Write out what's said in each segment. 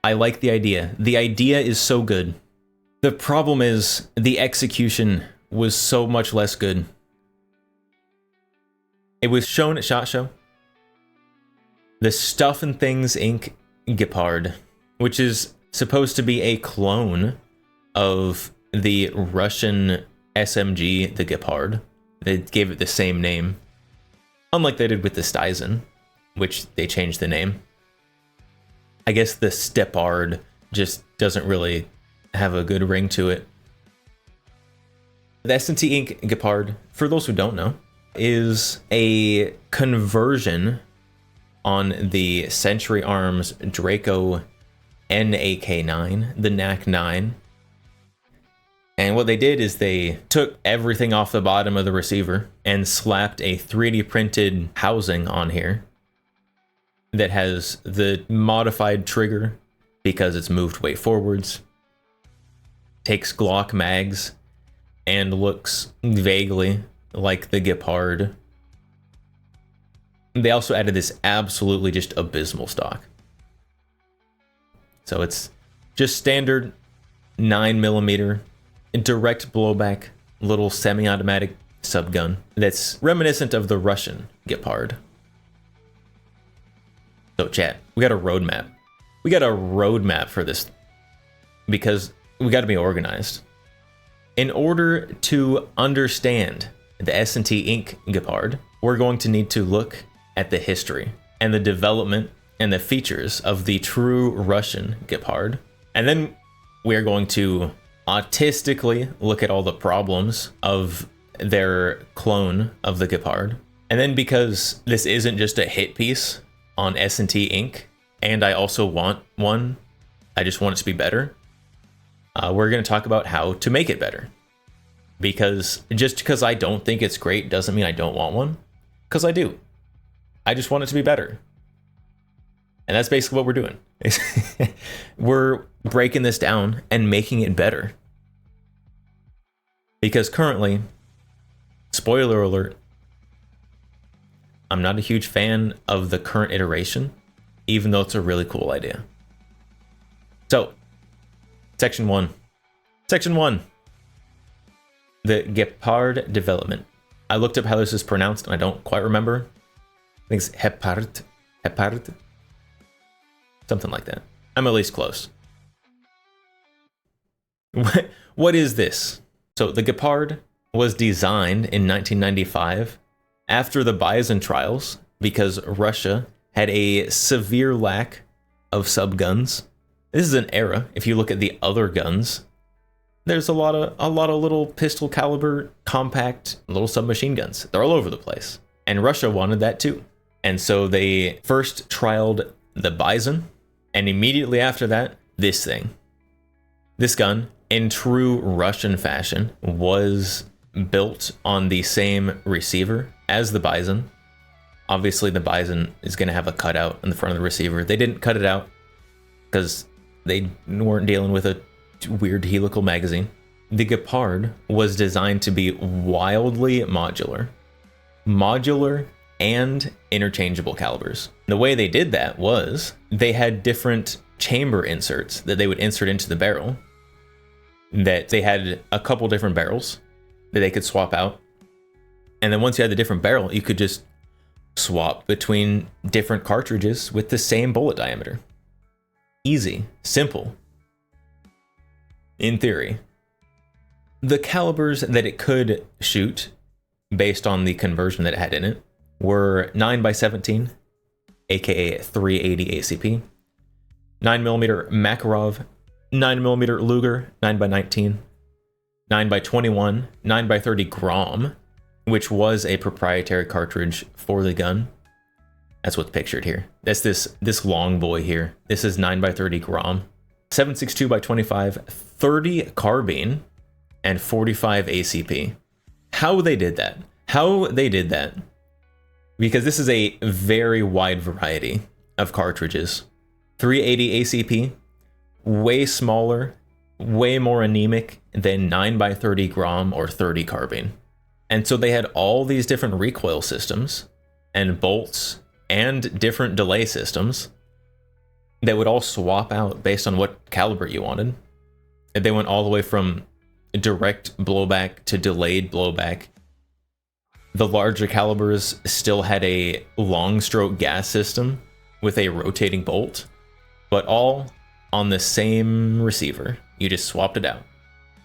I like the idea. The idea is so good. The problem is the execution was so much less good. It was shown at SHOT Show. The STInc Gepard, which is supposed to be a clone of the Russian SMG, the Gepard. They gave it the same name, unlike they did with the STInc, which they changed the name. I guess the Stepard just doesn't really have a good ring to it. The STInc Gepard, for those who don't know, is a conversion on the Century Arms Draco NAK9, the NAK9. And what they did is they took everything off the bottom of the receiver and slapped a 3D printed housing on here that has the modified trigger because it's moved way forwards, takes Glock mags, and looks vaguely like the Gepard. They also added this absolutely just abysmal stock. So it's just standard 9mm direct blowback little semi-automatic subgun that's reminiscent of the Russian Gepard. So chat, we got a roadmap. We got a roadmap for this because we got to be organized. In order to understand the STInc Gepard, we're going to need to look at the history and the development and the features of the true Russian Gepard. And then we are going to autistically look at all the problems of their clone of the Gepard. And then because this isn't just a hit piece on STInc, and I also want one, I just want it to be better, we're going to talk about how to make it better. Because just because I don't think it's great doesn't mean I don't want one, because I do. I just want it to be better. And that's basically what we're doing. We're breaking this down and making it better. Because currently, spoiler alert, I'm not a huge fan of the current iteration, even though it's a really cool idea. So, Section 1. Section 1. The Gepard development. I looked up how this is pronounced, and I don't quite remember. I think it's Gepard. Gepard. Something like that. I'm at least close. What is this? So the Gepard was designed in 1995 after the Bison trials because Russia had a severe lack of subguns. This is an era. If you look at the other guns, there's a lot of little pistol caliber, compact little submachine guns. They're all over the place. And Russia wanted that too. And so they first trialed the Bison, and immediately after that, this thing. This gun, in true Russian fashion, was built on the same receiver as the Bison. Obviously, the Bison is going to have a cutout in the front of the receiver. They didn't cut it out because they weren't dealing with a weird helical magazine. The Gepard was designed to be wildly modular. Modular and interchangeable calibers. The way they did that was they had different chamber inserts that they would insert into the barrel. That they had a couple different barrels that they could swap out. And then once you had the different barrel, you could just swap between different cartridges with the same bullet diameter. Easy, simple. In theory. The calibers that it could shoot, based on the conversion that it had in it, were 9x17, aka 380 ACP, 9mm Makarov, 9mm Luger, 9x19, 9x21, 9x30 Grom, which was a proprietary cartridge for the gun. That's what's pictured here. That's this long boy here. This is 9x30 Grom, 7.62x25, 30 carbine, and 45 ACP. How they did that? Because this is a very wide variety of cartridges. 380 ACP, way smaller, way more anemic than 9x30 Grom or 30 carbine. And so they had all these different recoil systems and bolts and different delay systems that would all swap out based on what caliber you wanted. And they went all the way from direct blowback to delayed blowback. The larger calibers still had a long stroke gas system with a rotating bolt, but all on the same receiver. You just swapped it out.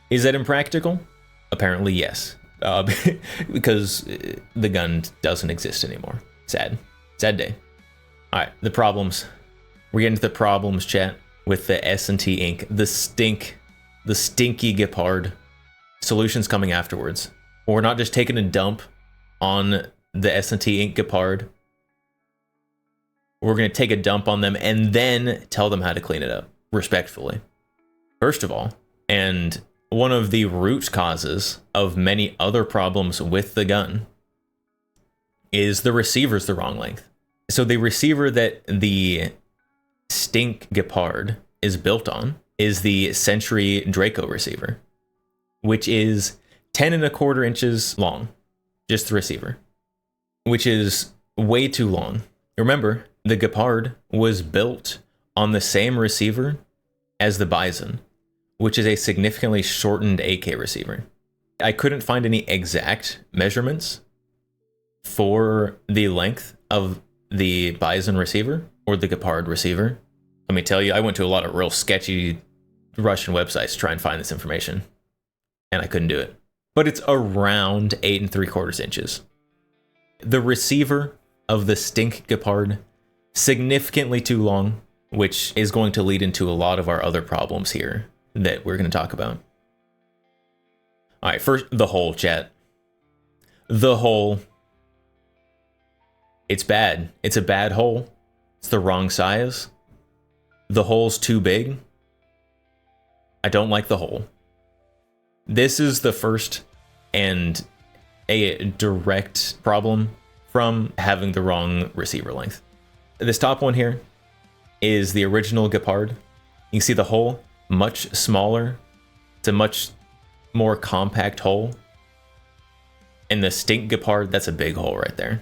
Is that impractical? Apparently, yes. Because the gun doesn't exist anymore. Sad. Sad day. All right, the problems. We're getting to the problems, chat, with the STInc, the stinky Gepard. Solutions coming afterwards. We're not just taking a dump on the STInc Gepard. We're going to take a dump on them and then tell them how to clean it up, respectfully. First of all, and one of the root causes of many other problems with the gun is the receiver's the wrong length. So the receiver that the STInc Gepard is built on is the Century Draco receiver, which is 10¼ inches long, just the receiver, which is way too long. Remember, the Gepard was built on the same receiver as the Bison, which is a significantly shortened AK receiver. I couldn't find any exact measurements for the length of the Bison receiver or the Gepard receiver. Let me tell you, I went to a lot of real sketchy Russian websites to try and find this information, and I couldn't do it. But it's around 8¾ inches. The receiver of the STInc Gepard, significantly too long, which is going to lead into a lot of our other problems here that we're going to talk about. All right, first, the hole, chat. The hole. It's bad. It's a bad hole. It's the wrong size. The hole's too big. I don't like the hole. This is the first and a direct problem from having the wrong receiver length. This top one here is the original Gepard. You can see the hole, much smaller. It's a much more compact hole. And the STInc Gepard, that's a big hole right there.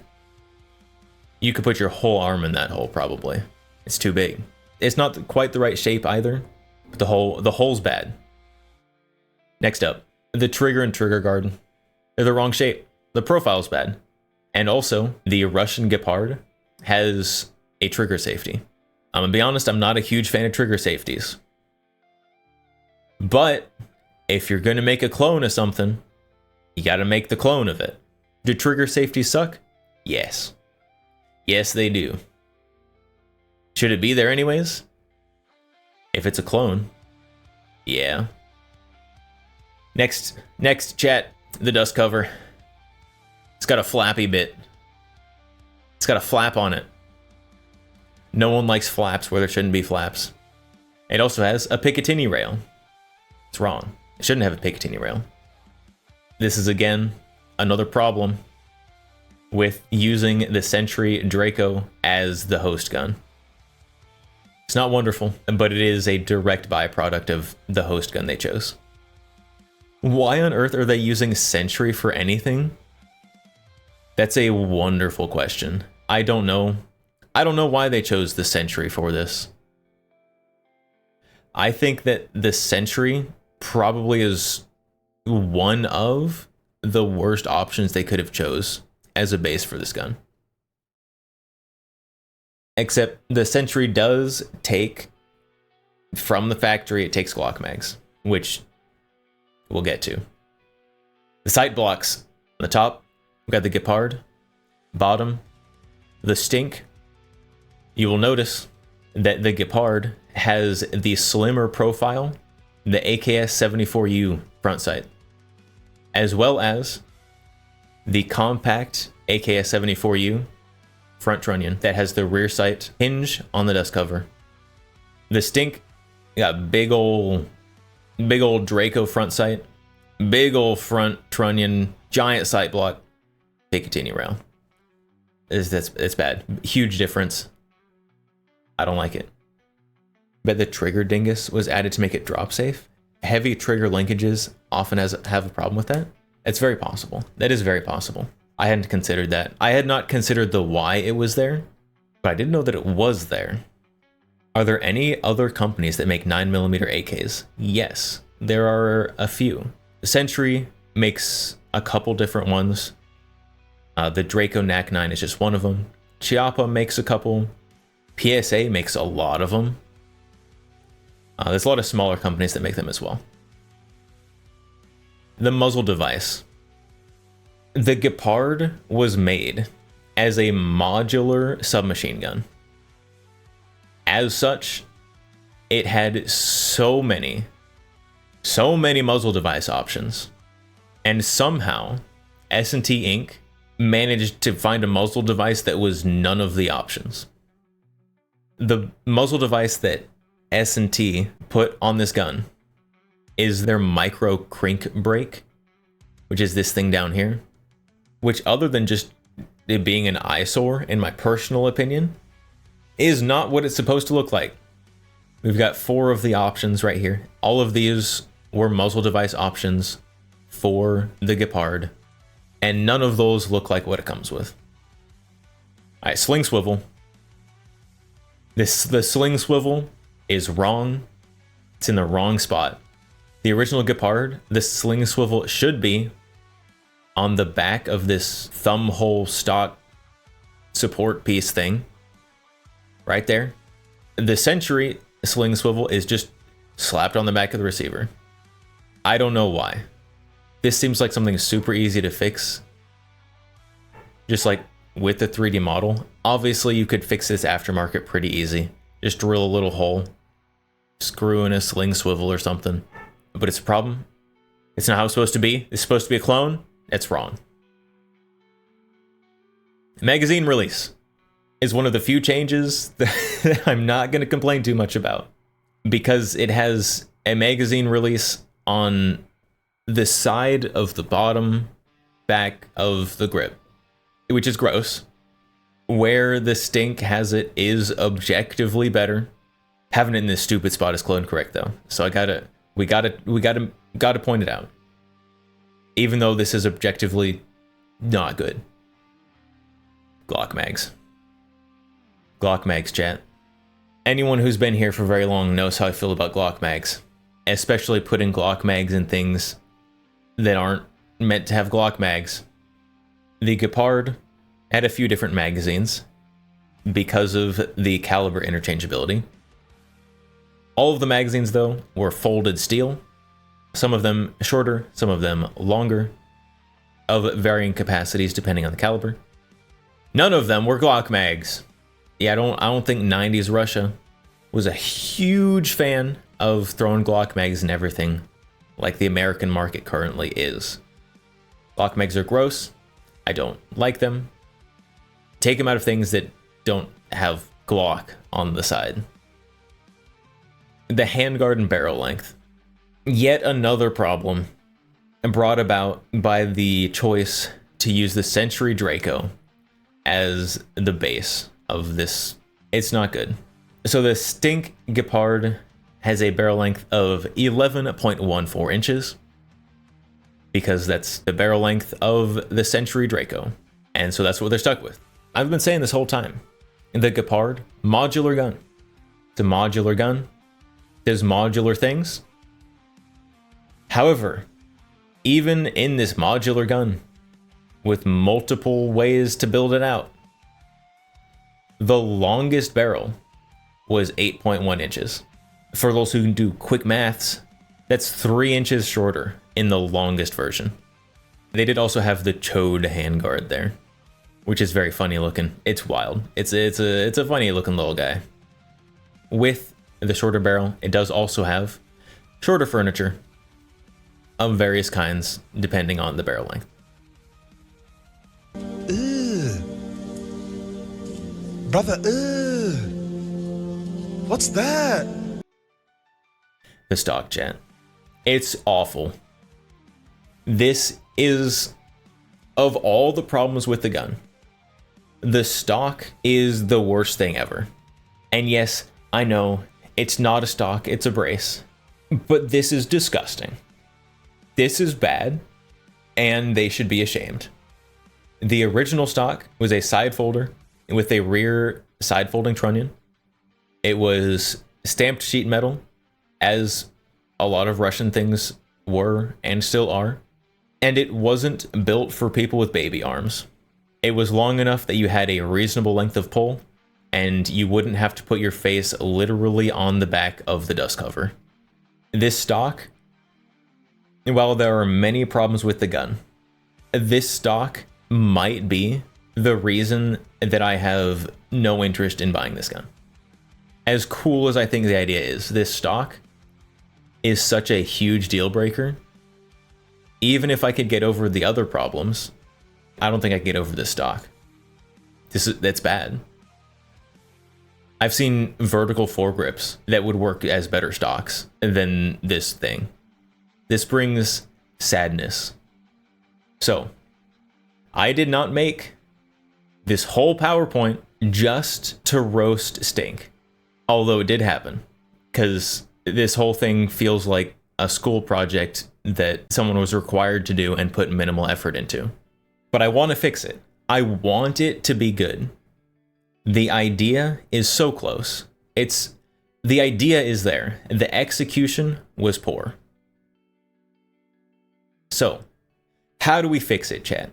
You could put your whole arm in that hole probably. It's too big. It's not quite the right shape either, but the hole's bad. Next up, the trigger and trigger guard. They're the wrong shape. The profile's bad. And also, the Russian Gepard has a trigger safety. I'm gonna be honest, I'm not a huge fan of trigger safeties. But if you're gonna make a clone of something, you gotta make the clone of it. Do trigger safeties suck? Yes. Yes, they do. Should it be there anyways? If it's a clone, yeah. Next, chat, the dust cover. It's got a flappy bit. It's got a flap on it. No one likes flaps where there shouldn't be flaps. It also has a Picatinny rail. It's wrong. It shouldn't have a Picatinny rail. This is, again, another problem with using the Century Draco as the host gun. It's not wonderful, but it is a direct byproduct of the host gun they chose. Why on earth are they using Century for anything? That's a wonderful question. I don't know. I don't know why they chose the Century for this. I think that the Century probably is one of the worst options they could have chose as a base for this gun. Except the Century does take, from the factory, it takes Glock mags, which we'll get to. The sight blocks. On the top, we've got the Gepard. Bottom, the STInc. You will notice that the Gepard has the slimmer profile, the AKS-74U front sight, as well as the compact AKS-74U front trunnion that has the rear sight hinge on the dust cover. The STInc got big old Draco front sight, big old front trunnion, giant sight block, Picatinny rail. It's bad. Huge difference. I don't like it. But the trigger dingus was added to make it drop safe. Heavy trigger linkages often have a problem with that. It's very possible. That is very possible. I hadn't considered that. I had not considered the why it was there, but I didn't know that it was there. Are there any other companies that make 9mm AKs? Yes, there are a few. Century makes a couple different ones. The Draco NAC 9 is just one of them. Chiappa makes a couple. PSA makes a lot of them. There's a lot of smaller companies that make them as well. The muzzle device. The Gepard was made as a modular submachine gun. As such, it had so many muzzle device options. And somehow, S&T Inc. managed to find a muzzle device that was none of the options. The muzzle device that S&T put on this gun is their micro crink brake, which is this thing down here, which, other than just it being an eyesore, in my personal opinion, is not what it's supposed to look like. We've got 4 of the options right here. All of these were muzzle device options for the Gepard, and none of those look like what it comes with. All right, sling swivel. The sling swivel is wrong. It's in the wrong spot. The original Gepard, the sling swivel should be on the back of this thumb hole stock support piece thing. Right there. The Century sling swivel is just slapped on the back of the receiver. I don't know why. This seems like something super easy to fix. Just like with the 3D model. Obviously, you could fix this aftermarket pretty easy. Just drill a little hole, screw in a sling swivel or something. But it's a problem. It's not how it's supposed to be. It's supposed to be a clone. It's wrong. Magazine release is one of the few changes that I'm not going to complain too much about, because it has a magazine release on the side of the bottom back of the grip, which is gross. Where the STInc has it is objectively better. Having it in this stupid spot is clone correct though, so we gotta point it out. Even though this is objectively not good. Glock mags. Glock mags, chat. Anyone who's been here for very long knows how I feel about Glock mags, especially putting Glock mags in things that aren't meant to have Glock mags. The Gepard had a few different magazines because of the caliber interchangeability. All of the magazines, though, were folded steel, some of them shorter, some of them longer, of varying capacities depending on the caliber. None of them were Glock mags. Yeah, I don't think 90s Russia was a huge fan of throwing Glock mags and everything like the American market currently is. Glock mags are gross. I don't like them. Take them out of things that don't have Glock on the side. The handguard and barrel length. Yet another problem brought about by the choice to use the Century Draco as the base of this. It's not good. So the STInc Gepard has a barrel length of 11.14 inches because that's the barrel length of the Century Draco. And so that's what they're stuck with. I've been saying this whole time. The Gepard, modular gun. It's a modular gun. Does modular things. However, even in this modular gun, with multiple ways to build it out, the longest barrel was 8.1 inches. For those who can do quick maths, that's 3 inches shorter in the longest version. They did also have the chode handguard there, which is very funny looking. It's wild. It's a funny looking little guy. With the shorter barrel, it does also have shorter furniture of various kinds, depending on the barrel length. Ugh. Brother, ugh. What's that? The stock, chat. It's awful. This is, of all the problems with the gun, the stock is the worst thing ever. And yes, I know, it's not a stock, it's a brace. But this is disgusting. This is bad, and they should be ashamed. The original stock was a side folder with a rear side folding trunnion. It was stamped sheet metal, as a lot of Russian things were and still are. And it wasn't built for people with baby arms. It was long enough that you had a reasonable length of pull, and you wouldn't have to put your face literally on the back of the dust cover. This stock, while there are many problems with the gun, this stock might be the reason that I have no interest in buying this gun. As cool as I think the idea is, this stock is such a huge deal breaker. Even if I could get over the other problems, I don't think I could get over this stock. That's bad. I've seen vertical foregrips that would work as better stocks than this thing. This brings sadness. So, I did not make this whole PowerPoint just to roast STInc. Although it did happen, because this whole thing feels like a school project that someone was required to do and put minimal effort into. But I want to fix it. I want it to be good. The idea is so close. The idea is there. The execution was poor. So, how do we fix it, chat?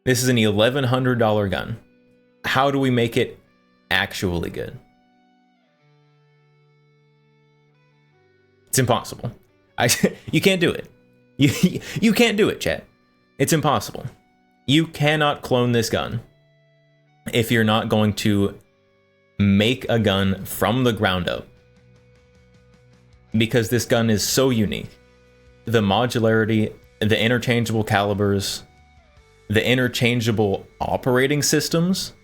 This is an $1,100 gun. How do we make it actually good? It's impossible. You can't do it. You can't do it, chat. It's impossible. You cannot clone this gun if you're not going to make a gun from the ground up. Because this gun is so unique. The modularity, the interchangeable calibers, the interchangeable operating systems.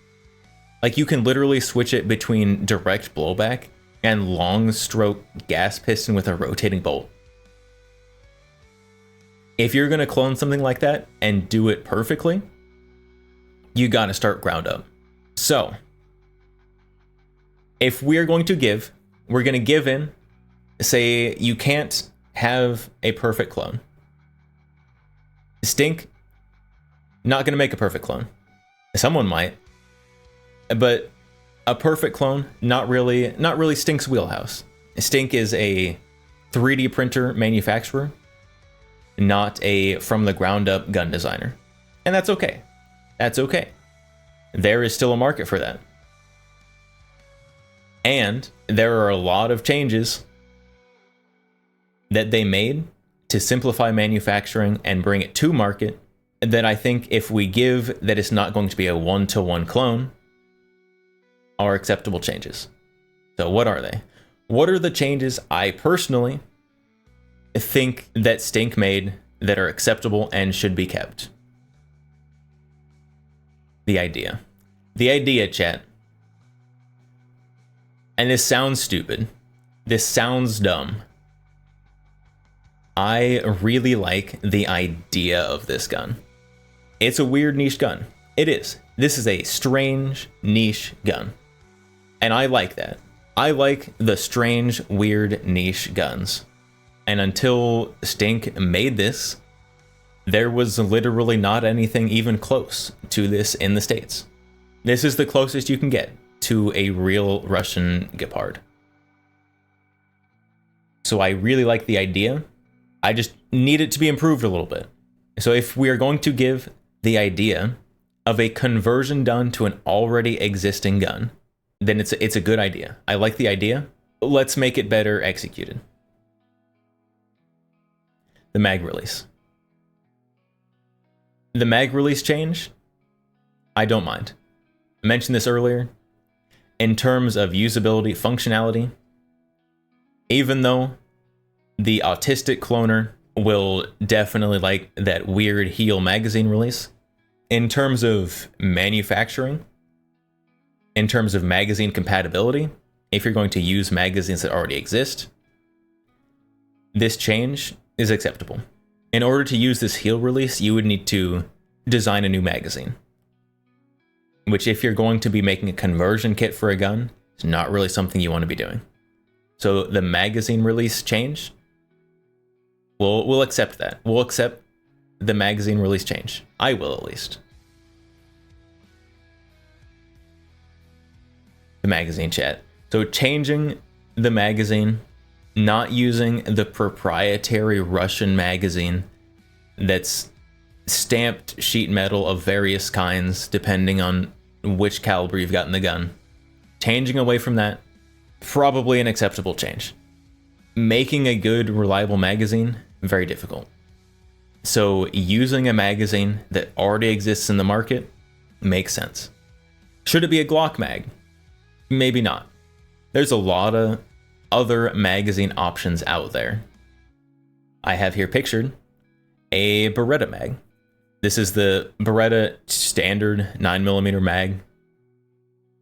Like, you can literally switch it between direct blowback and long stroke gas piston with a rotating bolt. If you're going to clone something like that and do it perfectly, you got to start ground up. So, if we're going to give, we're going to give in, say you can't have a perfect clone. STInc, not going to make a perfect clone. Someone might, but a perfect clone, not really STInc's wheelhouse. STInc is a 3D printer manufacturer, not a from the ground up gun designer. And that's okay. That's okay. There is still a market for that. And there are a lot of changes that they made to simplify manufacturing and bring it to market that I think if we give that it's not going to be a one-to-one clone are acceptable changes. So what are they? What are the changes I personally think that STInc made that are acceptable and should be kept? The idea. The idea, chat. And this sounds stupid. This sounds dumb. I really like the idea of this gun. It's a weird niche gun. It is. This is a strange niche gun. And I like that. I like the strange, weird niche guns. And until STInc made this, there was literally not anything even close to this in the States. This is the closest you can get to a real Russian Gepard. So I really like the idea. I just need it to be improved a little bit. So if we are going to give the idea of a conversion done to an already existing gun, then it's a good idea. I like the idea. Let's make it better executed. The mag release. The mag release change, I don't mind. I mentioned this earlier. In terms of usability, functionality, even though the autistic cloner will definitely like that weird heel magazine release, in terms of manufacturing, in terms of magazine compatibility, if you're going to use magazines that already exist, this change is acceptable. In order to use this heel release, you would need to design a new magazine, which if you're going to be making a conversion kit for a gun, is not really something you want to be doing. So the magazine release change, we'll accept that. We'll accept the magazine release change. I will, at least. The magazine, chat. So changing the magazine, not using the proprietary Russian magazine that's stamped sheet metal of various kinds depending on which caliber you've got in the gun. Changing away from that, probably an acceptable change. Making a good, reliable magazine, very difficult. So using a magazine that already exists in the market makes sense. Should it be a Glock mag? Maybe not. There's a lot of other magazine options out there. I have here pictured a Beretta mag. This is the Beretta standard 9mm mag.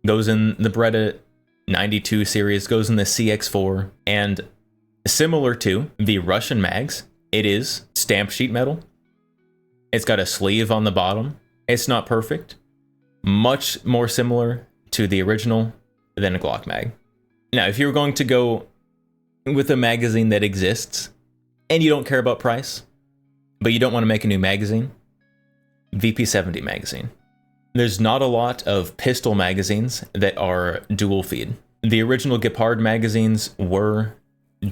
Goes in the Beretta 92 series, goes in the CX4, and similar to the Russian mags, it is stamped sheet metal. It's got a sleeve on the bottom. It's not perfect. Much more similar to the original than a Glock mag. Now, if you're going to go with a magazine that exists and you don't care about price, but you don't want to make a new magazine, VP70 magazine. There's not a lot of pistol magazines that are dual feed. The original Gepard magazines were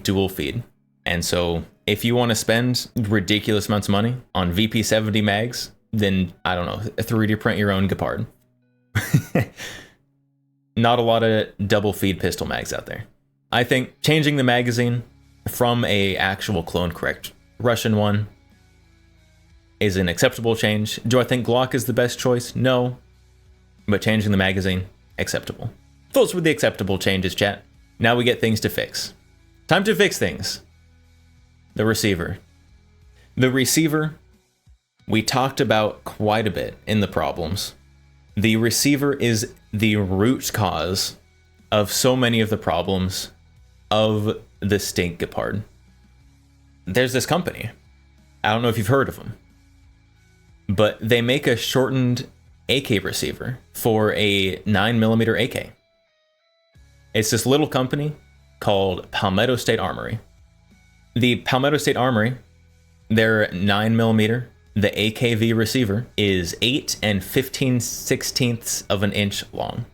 dual feed. And so if you want to spend ridiculous amounts of money on VP70 mags, then I don't know, 3D print your own Gepard. Not a lot of double feed pistol mags out there. I think changing the magazine from a actual clone correct Russian one is an acceptable change. Do I think Glock is the best choice? No. But changing the magazine, acceptable. Those were the acceptable changes, chat. Now we get things to fix. Time to fix things. The receiver. The receiver, we talked about quite a bit in the problems. The receiver is the root cause of so many of the problems of the STInc Gepard. There's this company. I don't know if you've heard of them, but they make a shortened AK receiver for a 9mm AK. It's this little company called Palmetto State Armory. The Palmetto State Armory, their 9mm, the AKV receiver, is 8 15/16 of an inch long.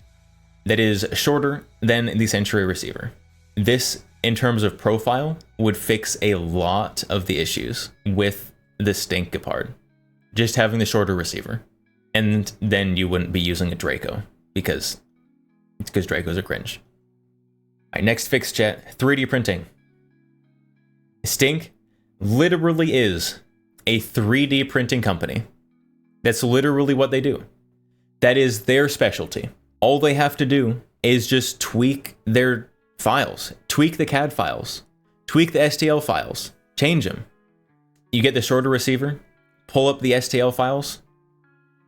That is shorter than the Century receiver. This, in terms of profile, would fix a lot of the issues with the STInc Gepard. Just having the shorter receiver. And then you wouldn't be using a Draco because Dracos are cringe. All right, next fix, chat, 3D printing. STInc literally is a 3D printing company. That's literally what they do. That is their specialty. All they have to do is just tweak their files, tweak the CAD files, tweak the STL files, change them. You get the shorter receiver, pull up the STL files,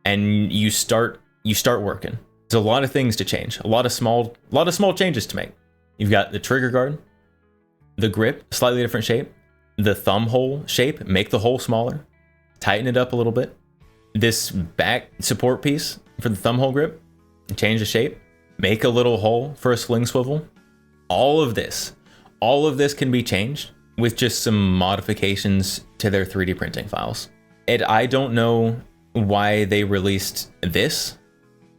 and you start working. There's a lot of things to change, a lot of small changes to make. You've got the trigger guard, the grip, slightly different shape, the thumb hole shape, make the hole smaller, tighten it up a little bit. This back support piece for the thumb hole grip, change the shape, make a little hole for a sling swivel. All of this can be changed with just some modifications to their 3D printing files. And I don't know why they released this.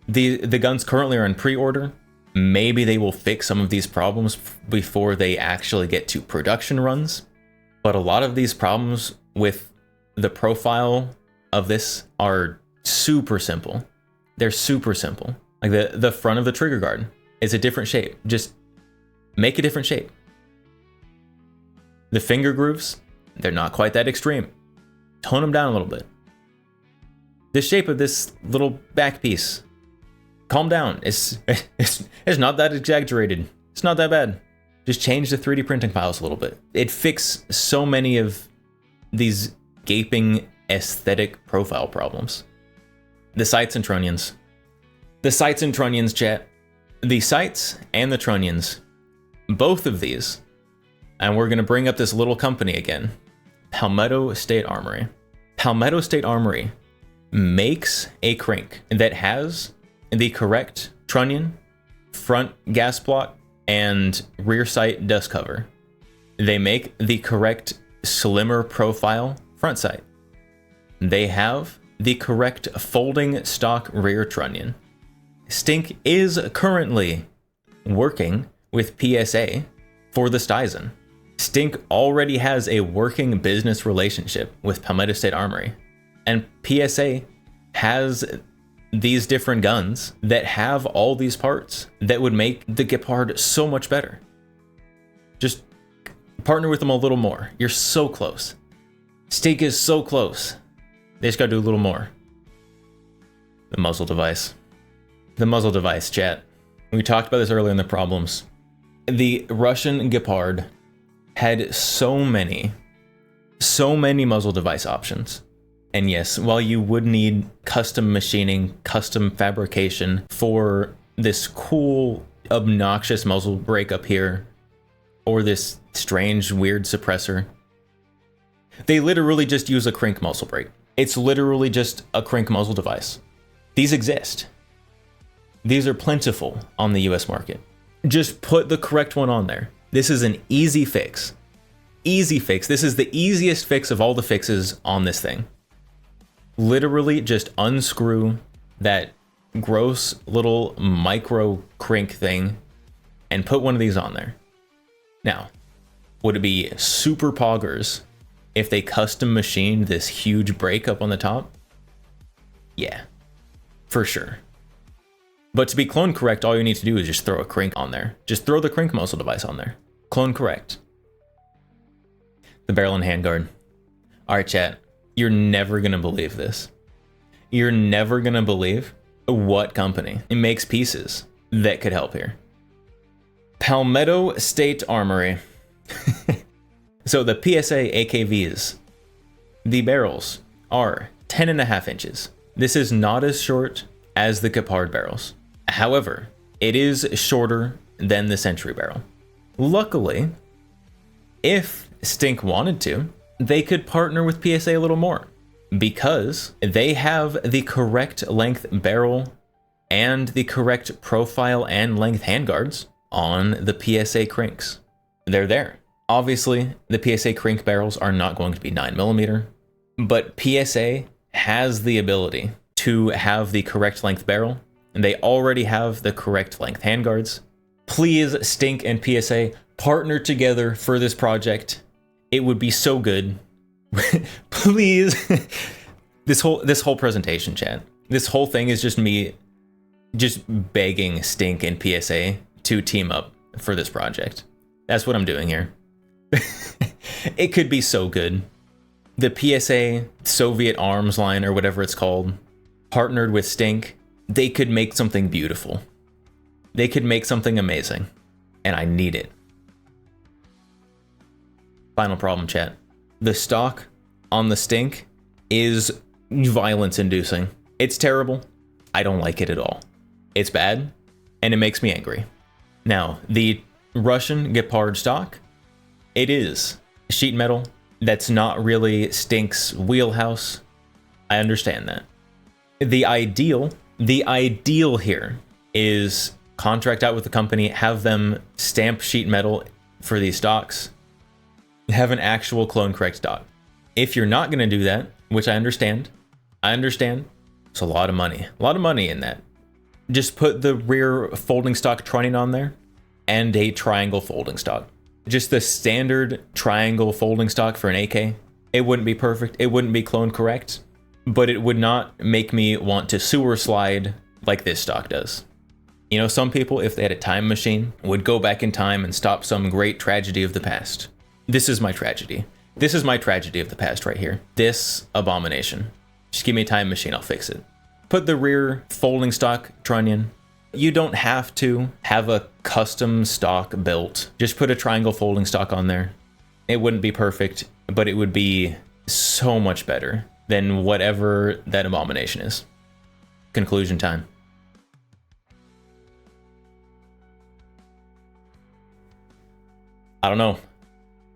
The guns currently are in pre-order. Maybe they will fix some of these problems before they actually get to production runs. But a lot of these problems with the profile of this are super simple. They're super simple. Like the front of the trigger guard is a different shape. Just make a different shape. The finger grooves, they're not quite that extreme. Tone them down a little bit. The shape of this little back piece, calm down. It's not that exaggerated. It's not that bad. Just change the 3D printing files a little bit. It fixed so many of these gaping aesthetic profile problems. The sights and trunnions. The sights and trunnions, chat. The sights and the trunnions. Both of these. And we're going to bring up this little company again. Palmetto State Armory. Palmetto State Armory makes a crank that has the correct trunnion, front gas block, and rear sight dust cover. They make the correct slimmer profile front sight. They have the correct folding stock rear trunnion. STInc is currently working with PSA for the STInc. STInc already has a working business relationship with Palmetto State Armory, and PSA has these different guns that have all these parts that would make the Gepard so much better. Just partner with them a little more. You're so close. STInc is so close. They just gotta do a little more. The muzzle device. The muzzle device, chat. We talked about this earlier in the problems. The Russian Gepard had so many muzzle device options. And yes, while you would need custom machining, custom fabrication for this cool, obnoxious muzzle brake up here, or this strange, weird suppressor, they literally just use a crank muzzle brake. It's literally just a crank muzzle device. These exist. These are plentiful on the US market. Just put the correct one on there. This is an easy fix. Easy fix. This is the easiest fix of all the fixes on this thing. Literally just unscrew that gross little micro crank thing and put one of these on there. Now, would it be super poggers if they custom machined this huge brake up on the top? Yeah, for sure. But to be clone correct, all you need to do is just throw a crank on there. Just throw the crank muzzle device on there. Clone correct. The barrel and handguard. All right, chat. You're never gonna believe this. You're never gonna believe what company makes pieces that could help here. Palmetto State Armory. So the PSA AKVs, the barrels are 10.5 inches. This is not as short as the Gepard barrels. However, it is shorter than the Century barrel. Luckily, if STInc wanted to, they could partner with PSA a little more because they have the correct length barrel and the correct profile and length handguards on the PSA cranks. They're there. Obviously, the PSA crank barrels are not going to be 9mm, but PSA has the ability to have the correct length barrel, and they already have the correct length handguards. Please, STInc and PSA, partner together for this project. It would be so good. Please. This whole presentation, chat. This whole thing is just me just begging STInc and PSA to team up for this project. That's what I'm doing here. It could be so good. The PSA Soviet arms line or whatever it's called, partnered with STInc, they could make something beautiful. They could make something amazing. And I need it. Final problem, chat. The stock on the STInc is violence-inducing. It's terrible. I don't like it at all. It's bad, and it makes me angry. Now, the Russian Gepard stock, it is sheet metal. That's not really STInc's wheelhouse. I understand that. The ideal here is contract out with the company, have them stamp sheet metal for these stocks, have an actual clone correct stock. If you're not going to do that, which I understand, it's a lot of money in that. Just put the rear folding stock trunnion on there and a triangle folding stock. Just the standard triangle folding stock for an AK. It wouldn't be perfect, it wouldn't be clone correct, but it would not make me want to sewer slide like this stock does. You know, some people, if they had a time machine, would go back in time and stop some great tragedy of the past. This is my tragedy. This is my tragedy of the past right here. This abomination. Just give me a time machine, I'll fix it. Put the rear folding stock trunnion. You don't have to have a custom stock built. Just put a triangle folding stock on there. It wouldn't be perfect, but it would be so much better than whatever that abomination is. Conclusion time. I don't know.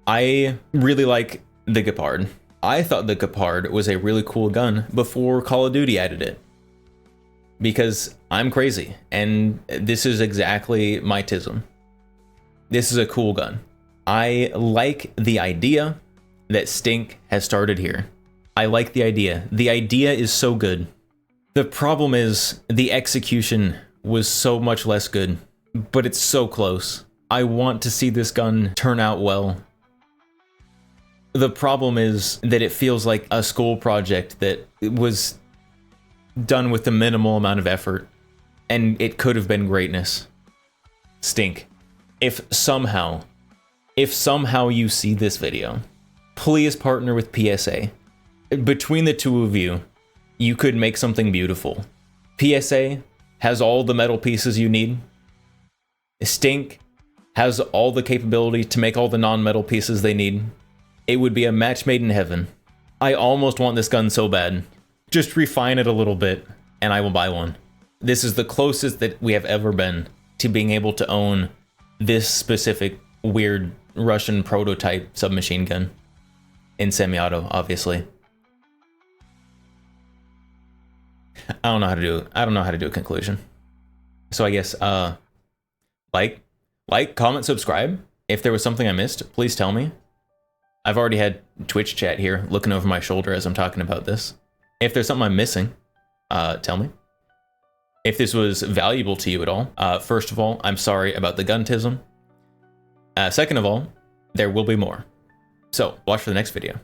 I really like the Gepard. I thought the Gepard was a really cool gun before Call of Duty added it. Because I'm crazy, and this is exactly my tism. This is a cool gun. I like the idea that STInc has started here. I like the idea. The idea is so good. The problem is the execution was so much less good, but it's so close. I want to see this gun turn out well. The problem is that it feels like a school project that was done with a minimal amount of effort, and it could have been greatness. STInc, if somehow you see this video, please partner with PSA. Between the two of you, you could make something beautiful. PSA has all the metal pieces you need. STInc has all the capability to make all the non-metal pieces they need. It would be a match made in heaven. I almost want this gun so bad. Just refine it a little bit, and I will buy one. This is the closest that we have ever been to being able to own this specific weird Russian prototype submachine gun. In semi-auto, obviously. I don't know how to do a conclusion. So I guess like, comment, subscribe. If there was something I missed, please tell me. I've already had Twitch chat here looking over my shoulder as I'm talking about this. If there's something I'm missing, tell me. If this was valuable to you at all, first of all, I'm sorry about the guntism. Second of all, there will be more. So watch for the next video.